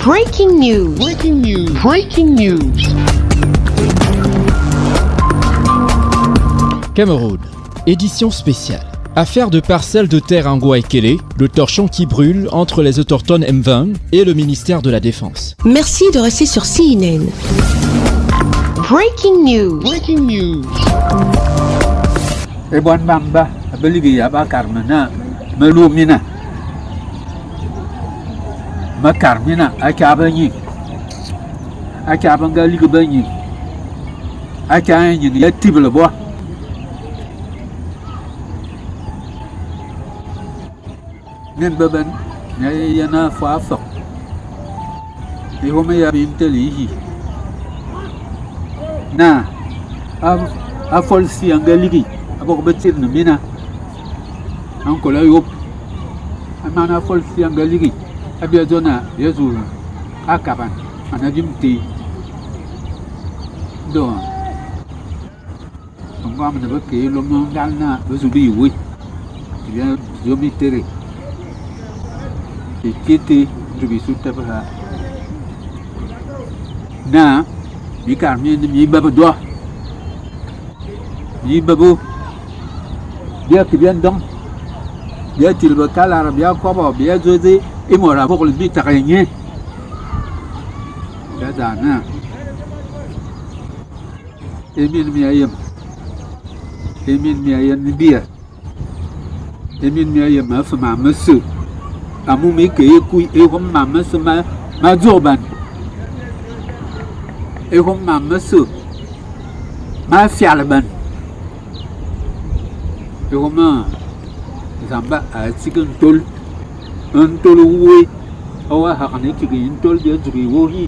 Breaking news. Breaking news. Breaking news. Cameroun, édition spéciale. Affaire de parcelles de terre en Ngouaekele, le torchon qui brûle entre les autochtones M20 et le ministère de la Défense. Merci de rester sur CNN. Breaking news. Breaking news. Ebon bamba beligi ya ba karmana melumina ma karmina akabani akabanga ligabani akayin ya tibla bo nen baban yana fafa ihoma ya bintelihi na a folsi angaligi abok betir no mina anko la yop amana folsi angaligi abia zona yezu akaban anajimti do ngam ne beke lo ngalna bezubi wi bien zomi tere ekete dubi sutaba na bi karmi ni baba do bi babu dia kibian dong dia tilba kala arabia ko ba dia zoze imora ko li tarenye da dana emin mi ayem ni bia emin mi ayem ma fa ma mesu amu mi ke ku e ko ma mesu ma zoban e ko ma mesu ma fialban e ko ma zamba a tikin tol un tol oui awa hakane tikin tol de dri wohi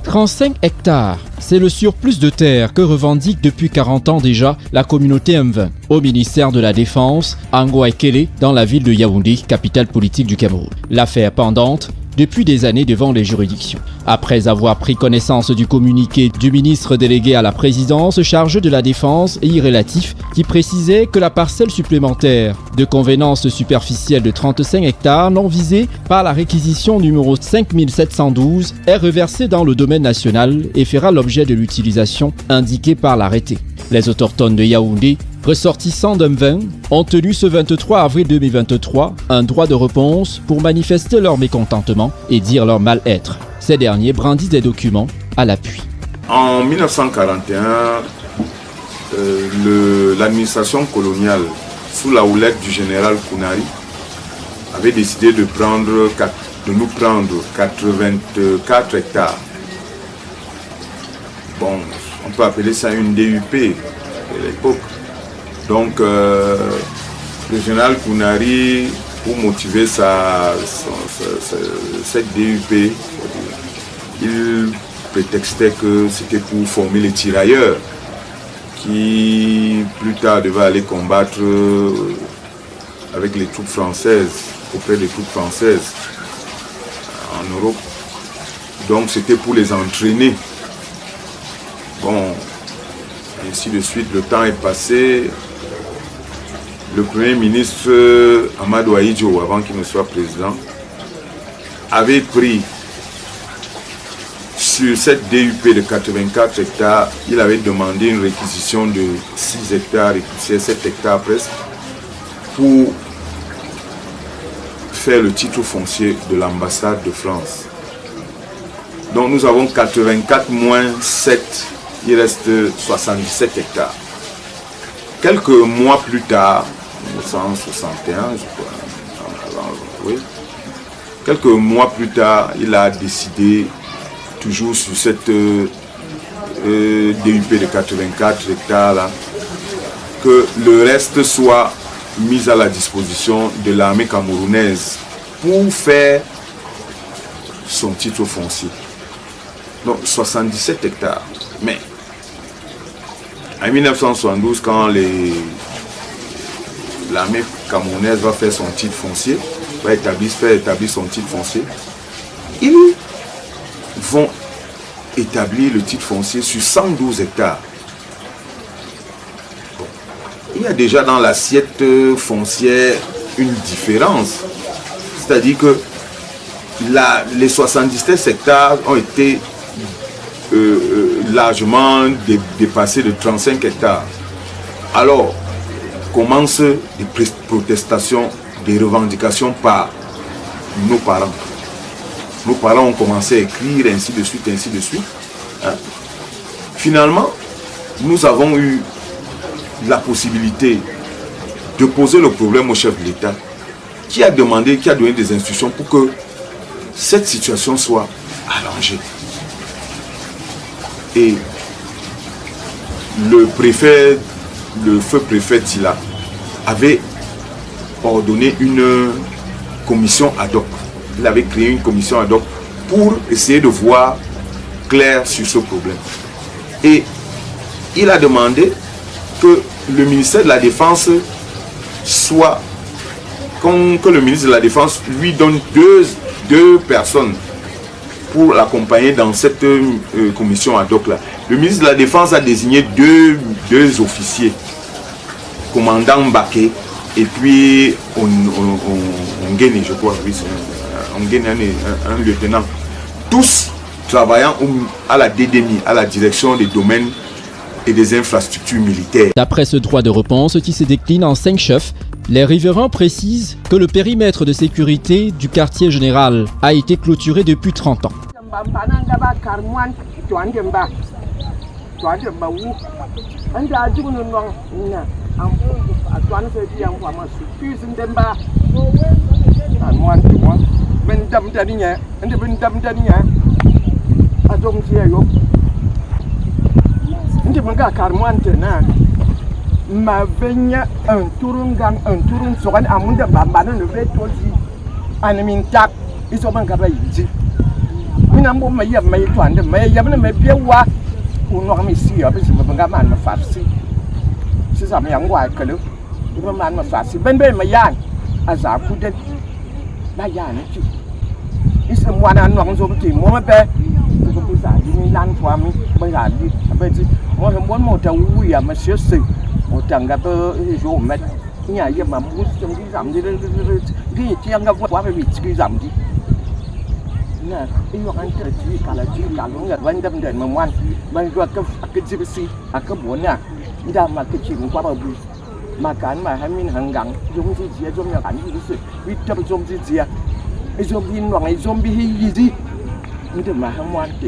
35 hectares, c'est le surplus de terre que revendique depuis 40 ans déjà la communauté M20 au ministère de la Défense à Ngouaekele dans la ville de Yaoundé, capitale politique du Cameroun. L'affaire pendante depuis des années devant les juridictions. Après avoir pris connaissance du communiqué du ministre délégué à la présidence chargé de la défense et irrélatif qui précisait que la parcelle supplémentaire de convenance superficielle de 35 hectares non visée par la réquisition numéro 5712 est reversée dans le domaine national et fera l'objet de l'utilisation indiquée par l'arrêté. Les autochtones de Yaoundé, ressortissants d'M20, ont tenu ce 23 avril 2023 un droit de réponse pour manifester leur mécontentement et dire leur mal-être. Ces derniers brandissent des documents à l'appui. En 1941, l'administration coloniale, sous la houlette du général Kounari, avait décidé de nous prendre 84 hectares. Bon, on peut appeler ça une DUP de l'époque. Donc, le général Kounari, pour motiver cette DUP, il prétextait que c'était pour former les tirailleurs qui, plus tard, devaient aller combattre avec les troupes françaises, auprès des troupes françaises en Europe. Donc, c'était pour les entraîner. Bon, ainsi de suite, le temps est passé. Le Premier ministre Amadou Ahidjo, avant qu'il ne soit président, avait pris sur cette DUP de 84 hectares, il avait demandé une réquisition de 6 hectares et 7 hectares presque pour faire le titre foncier de l'ambassade de France. Donc nous avons 84 moins 7, il reste 77 hectares. Quelques mois plus tard, 1961, je crois, oui. Quelques mois plus tard, il a décidé, toujours sur cette DUP de 84 hectares là, que le reste soit mis à la disposition de l'armée camerounaise pour faire son titre foncier. Donc 77 hectares. Mais en 1972, quand l'armée camerounaise va faire son titre foncier, va établir son titre foncier, ils vont établir le titre foncier sur 112 hectares. Bon. Il y a déjà dans l'assiette foncière une différence. C'est-à-dire que les 77 hectares ont été largement dépassés de 35 hectares. Alors, commencent des protestations, des revendications par nos parents. Nos parents ont commencé à écrire, ainsi de suite, ainsi de suite. Hein. Finalement, nous avons eu la possibilité de poser le problème au chef de l'État, qui a donné des instructions pour que cette situation soit arrangée. Et le feu préfet Tila avait ordonné une commission ad hoc. Il avait créé une commission ad hoc pour essayer de voir clair sur ce problème. Et il a demandé que le ministère de la Défense que le ministre de la Défense lui donne deux personnes pour l'accompagner dans cette commission ad hoc là. Le ministre de la Défense a désigné deux officiers, commandant Mbaké et puis Ongene, je crois, oui, Ongene, un lieutenant. Tous travaillant à la DDMI, à la direction des domaines et des infrastructures militaires. D'après ce droit de réponse qui se décline en 5 chefs, les riverains précisent que le périmètre de sécurité du quartier général a été clôturé depuis 30 ans. Ma venya un turun sokan amunda bambana ne ve tozi animin tak iso man kaba yiji mina mbo ma yab mai twande mai yab na mai biewa uno mi si ya bisi mabanga man ma farsi si sa ma yangwa kalo iba man ma farsi ben ma yan aza kudet ba yan ti isa mwana no ngzo ti mo ma be ko ko sa ni lan kwa mi ba ya di ba ti mo bon mo ta wu ya ma shese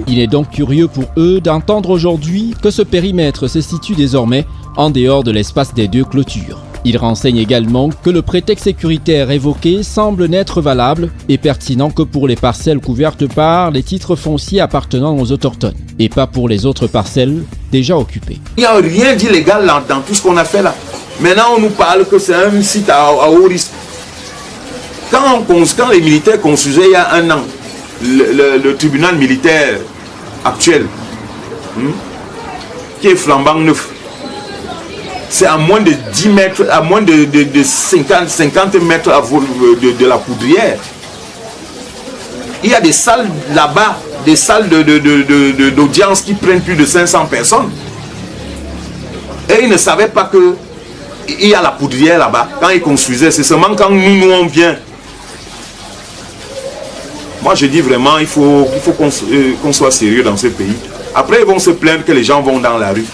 Il est donc curieux pour eux d'entendre aujourd'hui que ce périmètre se situe désormais en dehors de l'espace des deux clôtures. Il renseigne également que le prétexte sécuritaire évoqué semble n'être valable et pertinent que pour les parcelles couvertes par les titres fonciers appartenant aux autochtones et pas pour les autres parcelles déjà occupées. Il n'y a rien d'illégal dans tout ce qu'on a fait là. Maintenant on nous parle que c'est un site à haut risque. Quand les militaires construisaient il y a 1 an, le tribunal militaire actuel, qui est flambant neuf, c'est à moins de 10 mètres, à moins de 50 mètres de la poudrière. Il y a des salles là-bas, des salles d'audience qui prennent plus de 500 personnes. Et ils ne savaient pas qu'il y a la poudrière là-bas quand ils construisaient. C'est seulement quand nous on vient. Moi je dis vraiment, il faut qu'on soit sérieux dans ce pays. Après ils vont se plaindre que les gens vont dans la rue.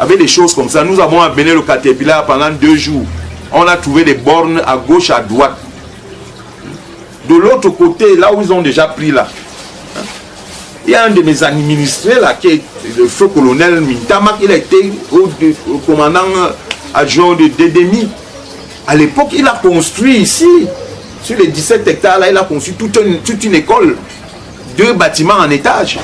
Avec des choses comme ça, nous avons amené le Caterpillar pendant 2 jours. On a trouvé des bornes à gauche, à droite. De l'autre côté, là où ils ont déjà pris là, il y a un de mes administrés là, qui est le feu colonel Mintamak, il a été au commandant adjoint de DDMI. À l'époque, il a construit ici, sur les 17 hectares là, il a construit toute une école, 2 bâtiments en étage.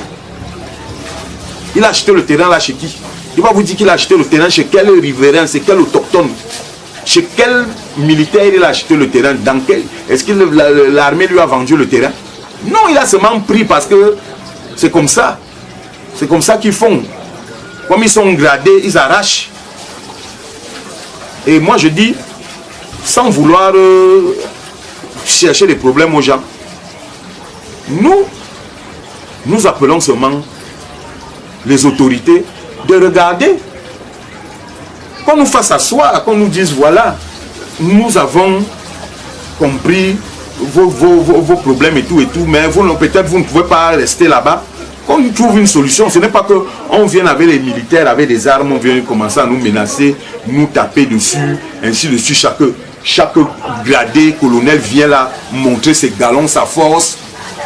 Il a acheté le terrain là chez qui? Il va vous dire qu'il a acheté le terrain chez quel riverain, c'est quel autochtone, chez quel militaire il a acheté le terrain, dans quel... Est-ce que l'armée lui a vendu le terrain? Non, il a seulement pris parce que c'est comme ça. C'est comme ça qu'ils font. Comme ils sont gradés, ils arrachent. Et moi je dis, sans vouloir chercher des problèmes aux gens, nous appelons seulement les autorités de regarder, qu'on nous fasse asseoir, qu'on nous dise voilà, nous avons compris vos problèmes et tout, mais peut-être vous ne pouvez pas rester là-bas. Quand on trouve une solution, ce n'est pas qu'on vienne avec les militaires, avec des armes, on vient commencer à nous menacer, nous taper dessus, ainsi de suite. Chaque gradé colonel vient là montrer ses galons, sa force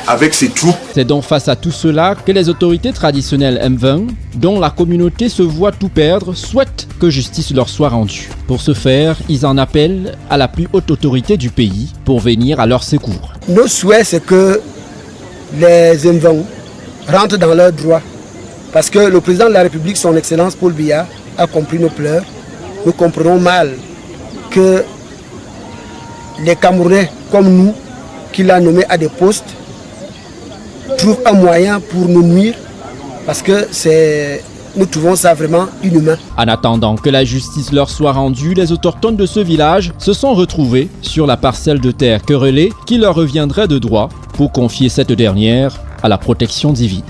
avec ses troupes. C'est donc face à tout cela que les autorités traditionnelles M20, dont la communauté se voit tout perdre, souhaitent que justice leur soit rendue. Pour ce faire, ils en appellent à la plus haute autorité du pays pour venir à leur secours. Nos souhaits, c'est que les M20 rentrent dans leurs droits. Parce que le président de la République, son Excellence Paul Biya, a compris nos pleurs. Nous comprenons mal que les Camerounais comme nous, qu'il a nommés à des postes, trouvent un moyen pour nous nuire, parce que nous trouvons ça vraiment inhumain. En attendant que la justice leur soit rendue, les autochtones de ce village se sont retrouvés sur la parcelle de terre querellée qui leur reviendrait de droit pour confier cette dernière à la protection divine.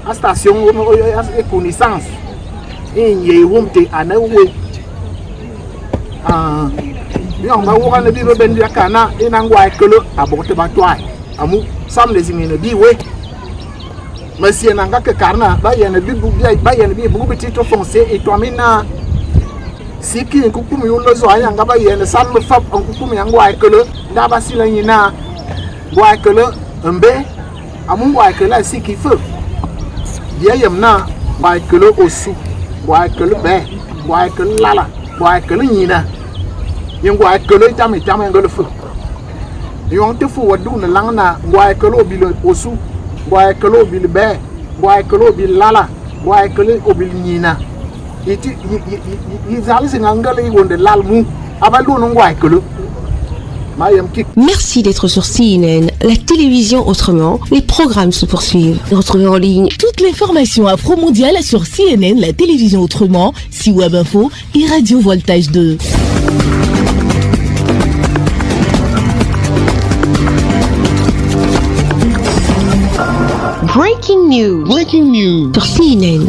a station e connaissance e nye womte anawe yo ma wo kana bi ben ya kana e na ngwa ekelo abote batwai amu sam les ngene bi we monsieur nanga ke karna ba yene bi bu ba yene bi bu petit to foncé et toi mina siki nkukumu yo lozo ayanga ba yene sam fap nkukumu yangwa ekelo da ba sila nyina ngwa ekelo mbe amu ngwa ekelo siki feu bien yamna ngwa ekelo osu ngwa ekelo be ngwa ekelo lala ngwa ekelo nyina ngwa ekelo tami ngolo feu yon te fu wadu na langna ngwa ekelo bilo osu ngwa ekelo bil be ngwa ekelo bil lala ngwa ekelo obil nyina iti izali singangale wonde lalmu abalu ngwa ekelo. Merci d'être sur CNN, la télévision autrement. Les programmes se poursuivent. Retrouvez en ligne toute l'information afro-mondiale sur CNN, la télévision autrement, C-Web Info et Radio Voltage 2. Breaking News. Breaking news. Sur CNN.